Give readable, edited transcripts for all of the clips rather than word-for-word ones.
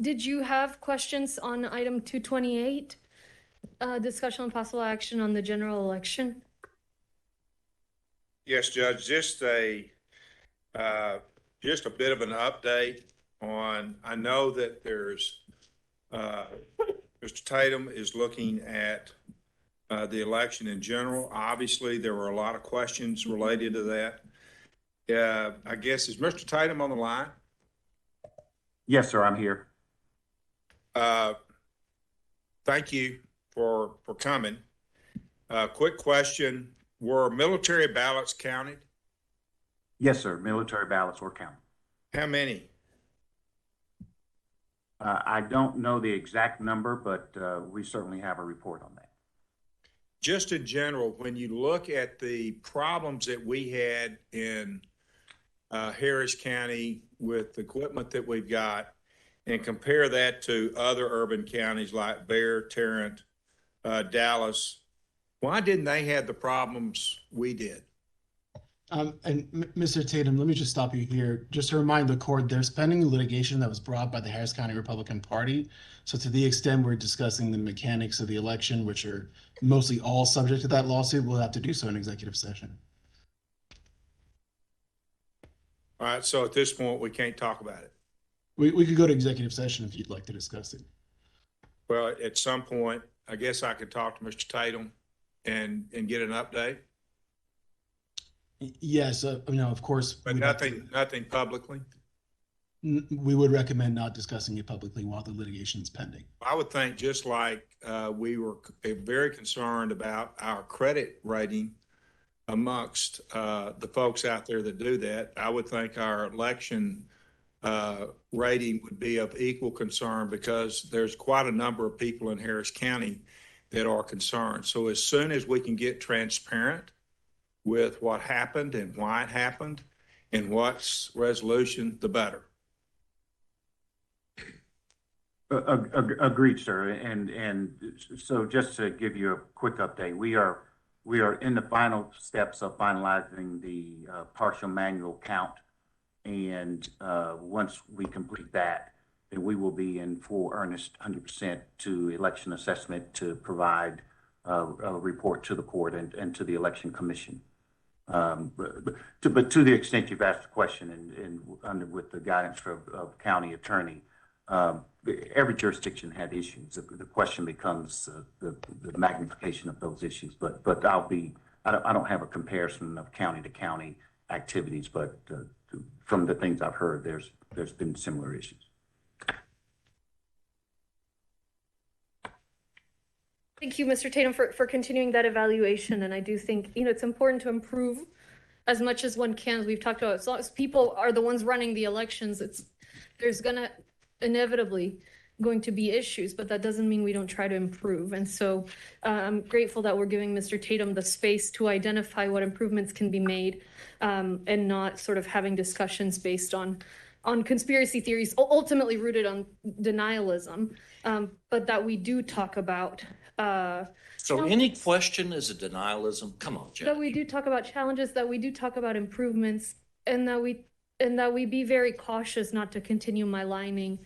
Did you have questions on item 228? Discussion on possible action on the general election? Yes, Judge, just a bit of an update on, I know that there's, Mr. Tatum is looking at the election in general. Obviously, there were a lot of questions related to that. I guess, is Mr. Tatum on the line? Yes, sir, I'm here. Thank you for coming. Quick question, were military ballots counted? Yes, sir, military ballots were counted. How many? I don't know the exact number, but we certainly have a report on that. Just in general, when you look at the problems that we had in Harris County with the equipment that we've got and compare that to other urban counties like Bear, Tarrant, Dallas, why didn't they have the problems we did? And Mr. Tatum, let me just stop you here. Just to remind the court, there's pending litigation that was brought by the Harris County Republican Party. So to the extent we're discussing the mechanics of the election, which are mostly all subject to that lawsuit, we'll have to do so in executive session. All right, so at this point, we can't talk about it. We could go to executive session if you'd like to discuss it. Well, at some point, I guess I could talk to Mr. Tatum and get an update. Yes, of course. But nothing publicly? We would recommend not discussing it publicly while the litigation is pending. I would think just like we were very concerned about our credit rating amongst the folks out there that do that, I would think our election rating would be of equal concern because there's quite a number of people in Harris County that are concerned. So as soon as we can get transparent with what happened and why it happened and what's resolution, the better. Agreed, sir. And so just to give you a quick update, we are in the final steps of finalizing the partial manual count. And once we complete that, then we will be in full earnest 100% to election assessment to provide a report to the court and to the election commission. But to the extent you've asked the question and with the guidance of county attorney, every jurisdiction had issues. The question becomes the magnification of those issues. But I don't have a comparison of county to county activities, but from the things I've heard, there's been similar issues. Thank you, Mr. Tatum, for continuing that evaluation. And I do think, it's important to improve as much as one can, as we've talked about. As long as people are the ones running the elections, there's inevitably going to be issues, but that doesn't mean we don't try to improve. And so I'm grateful that we're giving Mr. Tatum the space to identify what improvements can be made, and not sort of having discussions based on conspiracy theories, ultimately rooted on denialism, but that we do talk about. So any question is a denialism? Come on, Jeff. That we do talk about challenges, that we do talk about improvements, and that we be very cautious not to continue maligning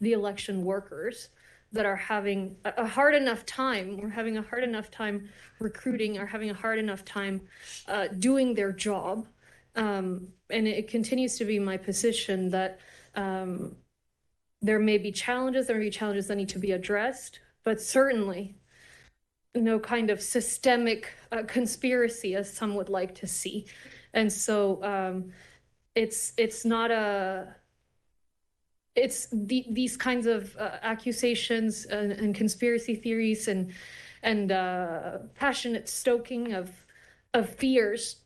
the election workers that are having a hard enough time. We're having a hard enough time recruiting, or having a hard enough time doing their job. And it continues to be my position that there may be challenges that need to be addressed, but certainly no kind of systemic conspiracy as some would like to see. And so it's not these kinds of accusations and conspiracy theories and passionate stoking of fears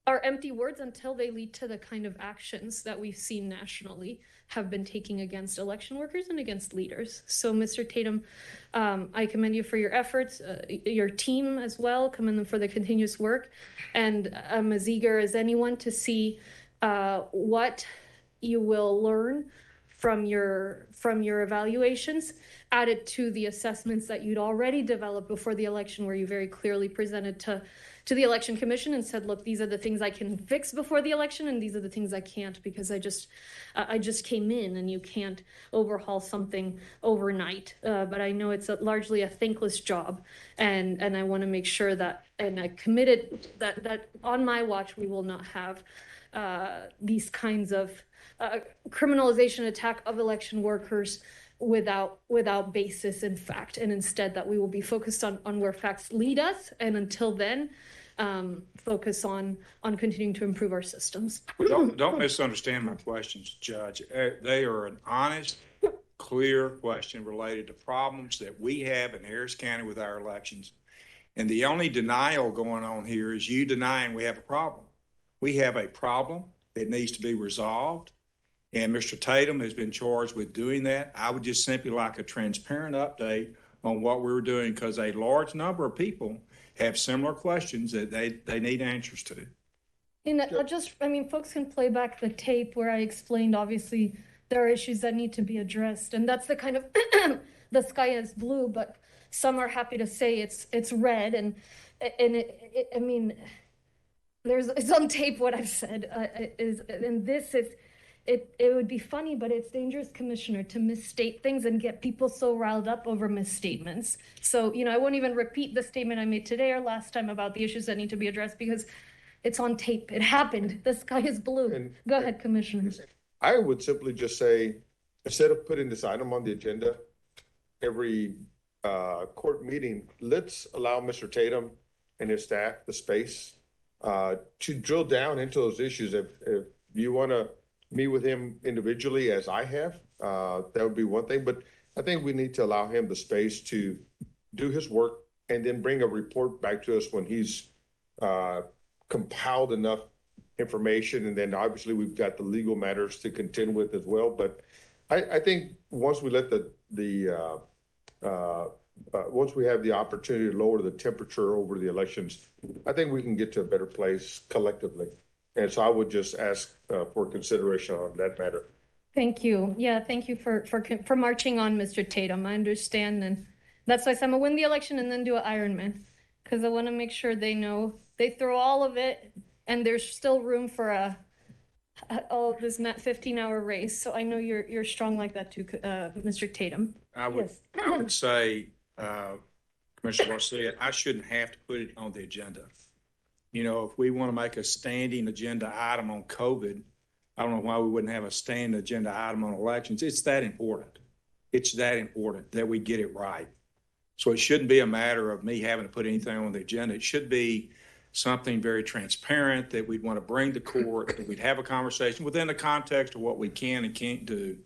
are empty words until they lead to the kind of actions that we've seen nationally have been taking against election workers and against leaders. So, Mr. Tatum, I commend you for your efforts, your team as well, commend them for the continuous work. And I'm as eager as anyone to see what you will learn from your evaluations, added to the assessments that you'd already developed before the election, where you very clearly presented to to the election commission and said, look, these are the things I can fix before the election, and these are the things I can't, because I just came in, and you can't overhaul something overnight. But I know it's largely a thankless job, and I want to make sure that, and I committed that on my watch we will not have these kinds of criminalization attack of election workers without basis in fact, and instead that we will be focused on where facts lead us, and until then, focus on continuing to improve our systems. Don't misunderstand my questions, Judge. They are an honest, clear question related to problems that we have in Harris County with our elections. And the only denial going on here is you denying we have a problem. We have a problem that needs to be resolved. And Mr. Tatum has been charged with doing that. I would just simply like a transparent update on what we were doing, because a large number of people have similar questions that they need answers to. And I mean, folks can play back the tape where I explained, obviously, there are issues that need to be addressed. And that's the kind of, the sky is blue, but some are happy to say it's red. And I mean, it's on tape what I've said, and this is, it would be funny, but it's dangerous, Commissioner, to misstate things and get people so riled up over misstatements. So, I won't even repeat the statement I made today or last time about the issues that need to be addressed, because it's on tape. It happened. The sky is blue. Go ahead, Commissioner. I would simply just say, instead of putting this item on the agenda every court meeting, let's allow Mr. Tatum and his staff the space to drill down into those issues. If you want to meet with him individually, as I have, that would be one thing. But I think we need to allow him the space to do his work and then bring a report back to us when he's compiled enough information. And then obviously we've got the legal matters to contend with as well. But I think once we let once we have the opportunity to lower the temperature over the elections, I think we can get to a better place collectively. And so I would just ask for consideration on that matter. Thank you. Yeah, thank you for marching on, Mr. Tatum. I understand, and that's why I'm gonna win the election and then do an Ironman, because I want to make sure they know they throw all of it, and there's still room for all of this 15-hour race. So I know you're strong like that too, Mr. Tatum. I would say, Commissioner Garcia, I shouldn't have to put it on the agenda. If we want to make a standing agenda item on COVID, I don't know why we wouldn't have a standing agenda item on elections. It's that important. It's that important that we get it right. So it shouldn't be a matter of me having to put anything on the agenda. It should be something very transparent that we'd want to bring to court, that we'd have a conversation within the context of what we can and can't do.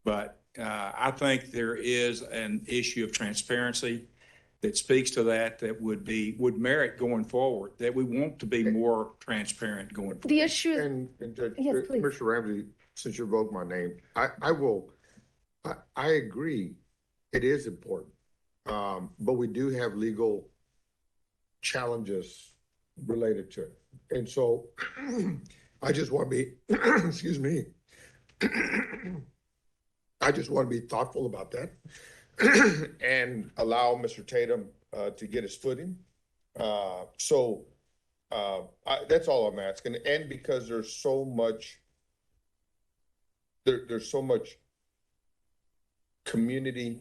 But I think there is an issue of transparency that speaks to that would merit going forward, that we want to be more transparent going forward. The issue, And Judge, yes, please. Commissioner Ramsey, since you invoked my name, I agree, it is important. But we do have legal challenges related to it. And so I just want to be, excuse me, I just want to be thoughtful about that and allow Mr. Tatum to get his footing. That's all I'm asking. And because there's so much, there's so much community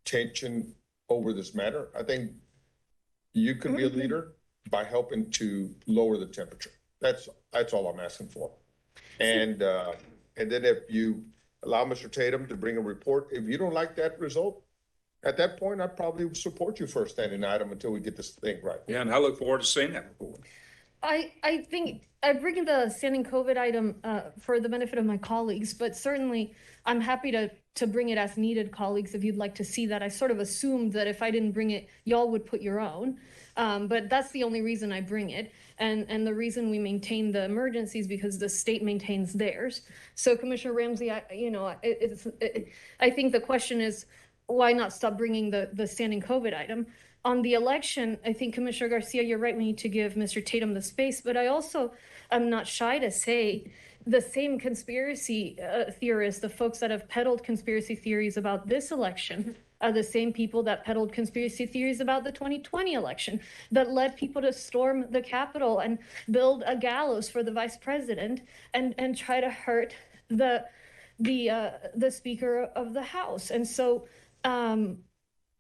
tension over this matter, I think you could be a leader by helping to lower the temperature. That's all I'm asking for. And then if you allow Mr. Tatum to bring a report, if you don't like that result, at that point, I'd probably support you for a standing item until we get this thing right. Yeah, and I look forward to seeing that report. I think I bring the standing COVID item for the benefit of my colleagues, but certainly I'm happy to bring it as needed, colleagues, if you'd like to see that. I sort of assumed that if I didn't bring it, y'all would put your own. But that's the only reason I bring it. And the reason we maintain the emergencies because the state maintains theirs. So Commissioner Ramsey, I think the question is, why not stop bringing the standing COVID item? On the election, I think Commissioner Garcia, you're right, we need to give Mr. Tatum the space, but I also am not shy to say the same conspiracy theorists, the folks that have peddled conspiracy theories about this election, are the same people that peddled conspiracy theories about the 2020 election, that led people to storm the Capitol and build a gallows for the vice president and try to hurt the Speaker of the House. And so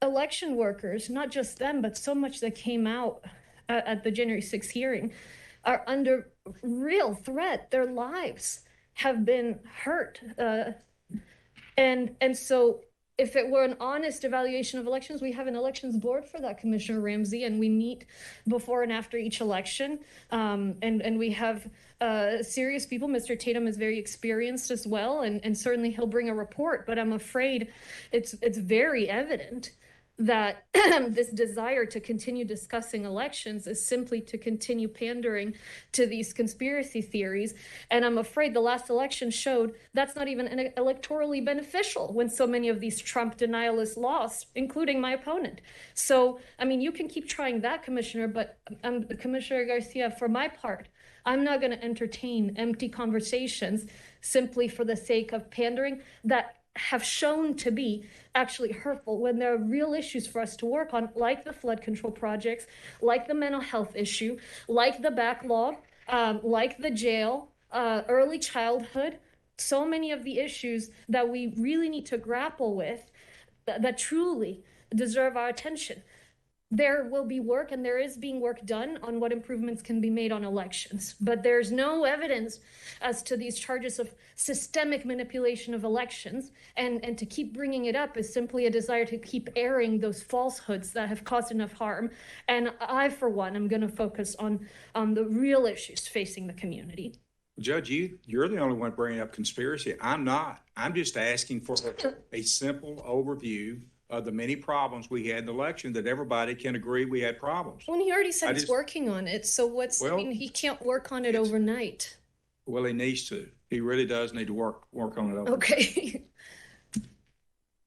election workers, not just them, but so much that came out at the January 6th hearing, are under real threat. Their lives have been hurt. And so if it were an honest evaluation of elections, we have an elections board for that, Commissioner Ramsey, and we meet before and after each election. And we have serious people. Mr. Tatum is very experienced as well, and certainly he'll bring a report, but I'm afraid it's very evident that this desire to continue discussing elections is simply to continue pandering to these conspiracy theories. And I'm afraid the last election showed that's not even electorally beneficial when so many of these Trump denialists lost, including my opponent. So, I mean, you can keep trying that, Commissioner, but Commissioner Garcia, for my part, I'm not going to entertain empty conversations simply for the sake of pandering that have shown to be actually hurtful when there are real issues for us to work on, like the flood control projects, like the mental health issue, like the backlog, like the jail, early childhood, so many of the issues that we really need to grapple with that truly deserve our attention. There will be work, and there is being work done on what improvements can be made on elections, but there's no evidence as to these charges of systemic manipulation of elections, and to keep bringing it up is simply a desire to keep airing those falsehoods that have caused enough harm. And I, for one, am going to focus on the real issues facing the community. Judge, you're the only one bringing up conspiracy. I'm not. I'm just asking for a simple overview of the many problems we had in the election that everybody can agree we had problems. Well, he already said he's working on it. So I mean, he can't work on it overnight. Well, he needs to. He really does need to work on it. Okay.